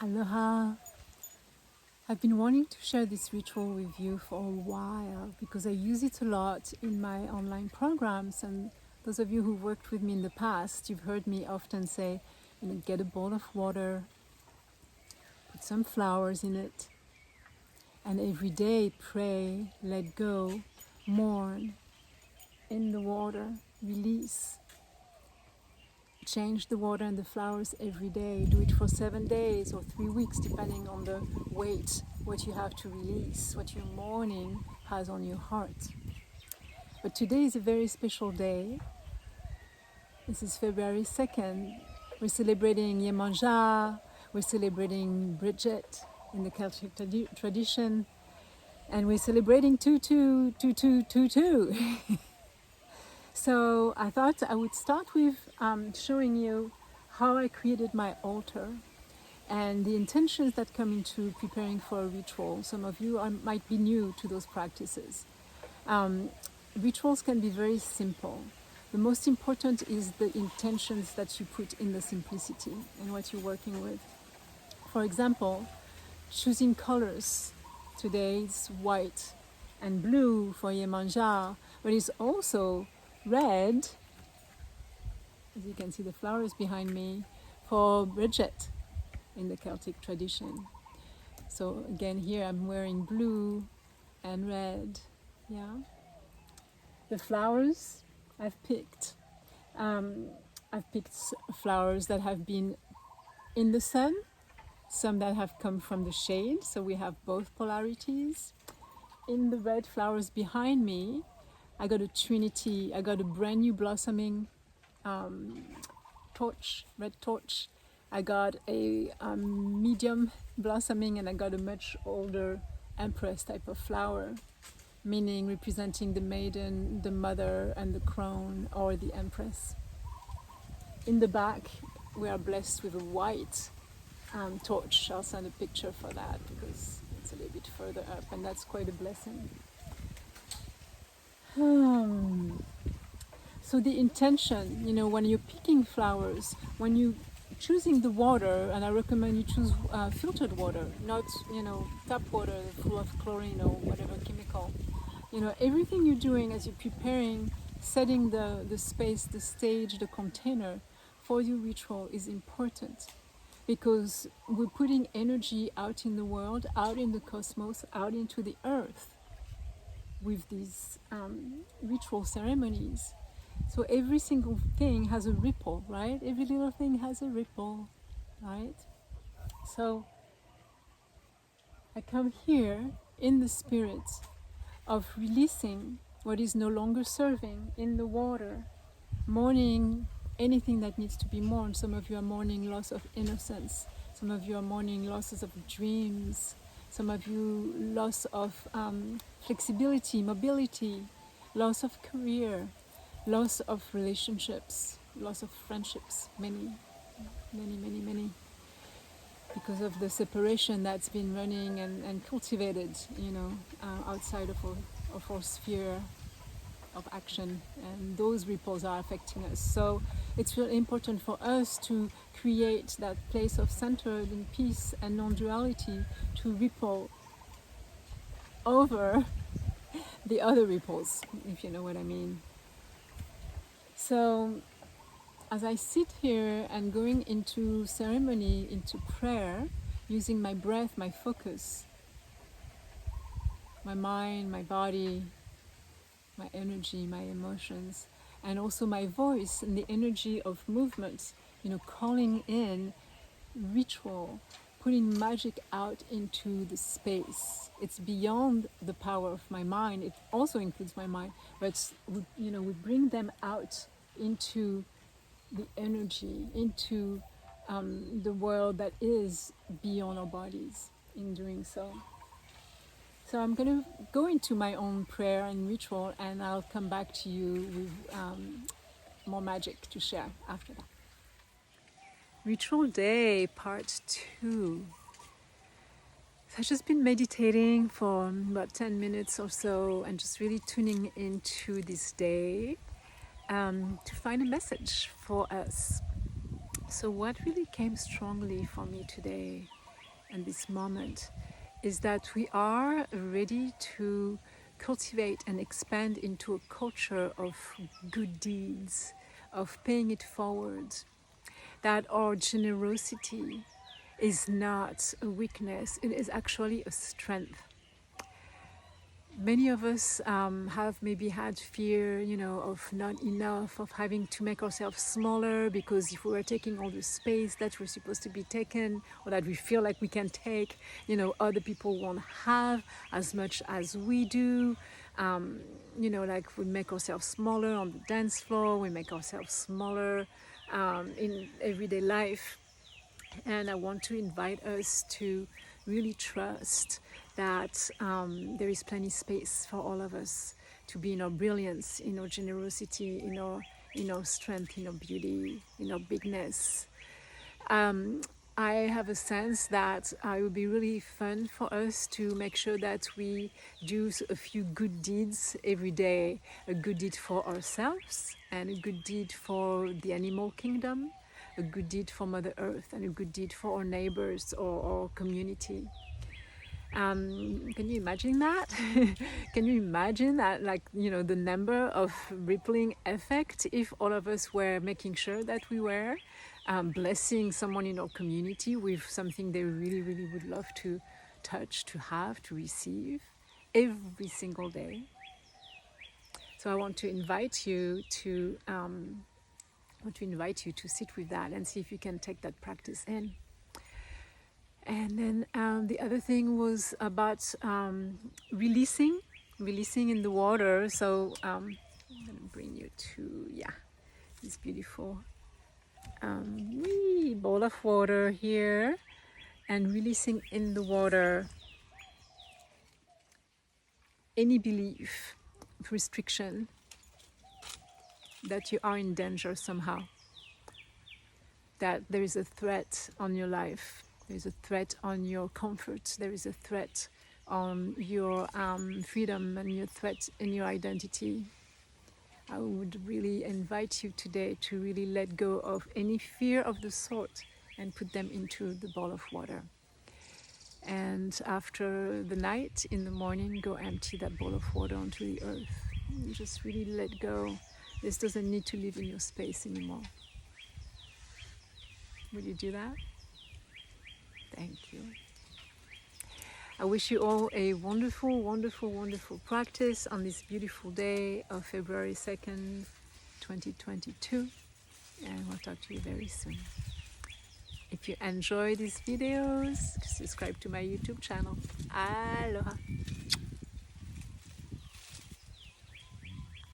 Aloha. I've been wanting to share this ritual with you for a while because I use it a lot in my online programs, and those of you who worked with me in the past, you've heard me often say, get a bowl of water, put some flowers in it, and every day pray, let go, mourn in the water, release. Change the water and the flowers every day. Do it for 7 days or 3 weeks, depending on the weight, what you have to release, what your mourning has on your heart. But today is a very special day. This is February 2nd. We're celebrating Yemanja, we're celebrating Bridget in the Celtic tradition, and we're celebrating Tutu, Tutu, Tutu. So I thought I would start with showing you how I created my altar and the intentions that come into preparing for a ritual. Some of you might be new to those practices. Rituals can be very simple. The most important is the intentions that you put in the simplicity and what you're working with. For example, choosing colors. Today it's white and blue for Yemanja, but it's also red, as you can see the flowers behind me, for Bridget in the Celtic tradition. So again here I'm wearing blue and red. Yeah. The flowers I've picked flowers that have been in the sun, some that have come from the shade, so we have both polarities. In the red flowers behind me, I got a trinity. I got a brand new blossoming torch, red torch. I got a medium blossoming, and I got a much older empress type of flower, meaning representing the maiden, the mother, and the crone, or the empress. In the back, we are blessed with a white torch. I'll send a picture for that because it's a little bit further up, and that's quite a blessing. So the intention, when you're picking flowers, when you're choosing the water, and I recommend you choose filtered water, not tap water full of chlorine or whatever chemical. Everything you're doing as you're preparing, setting the space, the stage, the container for your ritual is important, because we're putting energy out in the world, out in the cosmos, out into the earth with these ritual ceremonies. So every single thing has a ripple, right? Every little thing has a ripple, right? So I come here in the spirit of releasing what is no longer serving in the water, mourning anything that needs to be mourned. Some of you are mourning loss of innocence. Some of you are mourning losses of dreams. Some of you loss of flexibility, mobility, loss of career, loss of relationships, loss of friendships, many, because of the separation that's been running and cultivated, outside of our sphere of action, and those ripples are affecting us. So it's really important for us to create that place of center and peace and non-duality to ripple over the other ripples, if you know what I mean. So as I sit here and going into ceremony, into prayer, using my breath, my focus, my mind, my body, my energy, my emotions, and also my voice and the energy of movement, calling in ritual, putting magic out into the space. It's beyond the power of my mind. It also includes my mind, but we bring them out into the energy, into the world that is beyond our bodies in doing so. So I'm going to go into my own prayer and ritual, and I'll come back to you with more magic to share after that. Ritual day, part 2. So I've just been meditating for about 10 minutes or so and just really tuning into this day to find a message for us. So what really came strongly for me today and this moment is that we are ready to cultivate and expand into a culture of good deeds, of paying it forward, that our generosity is not a weakness, it is actually a strength. Many of us have maybe had fear, of not enough, of having to make ourselves smaller, because if we were taking all the space that we're supposed to be taken, or that we feel like we can take, other people won't have as much as we do. Like we make ourselves smaller on the dance floor, we make ourselves smaller in everyday life. And I want to invite us to really trust that there is plenty space for all of us to be in our brilliance, in our generosity, in our strength, in our beauty, in our bigness. I have a sense that it would be really fun for us to make sure that we do a few good deeds every day. A good deed for ourselves, and a good deed for the animal kingdom, a good deed for Mother Earth, and a good deed for our neighbors or our community. Can you imagine that? Can you imagine that, the number of rippling effect if all of us were making sure that we were blessing someone in our community with something they really, really would love to touch, to have, to receive every single day? So I want to invite you to sit with that and see if you can take that practice in. And then the other thing was about releasing in the water. So I'm going to bring you to, this beautiful bowl of water here, and releasing in the water any belief, restriction, that you are in danger somehow, that there is a threat on your life. There is a threat on your comfort. There is a threat on your freedom, and your threat in your identity. I would really invite you today to really let go of any fear of the sort and put them into the bowl of water. And after the night, in the morning, go empty that bowl of water onto the earth. And just really let go. This doesn't need to live in your space anymore. Would you do that? Thank you. I wish you all a wonderful, wonderful, wonderful practice on this beautiful day of February 2nd, 2022. And we'll talk to you very soon. If you enjoy these videos, subscribe to my YouTube channel. Aloha.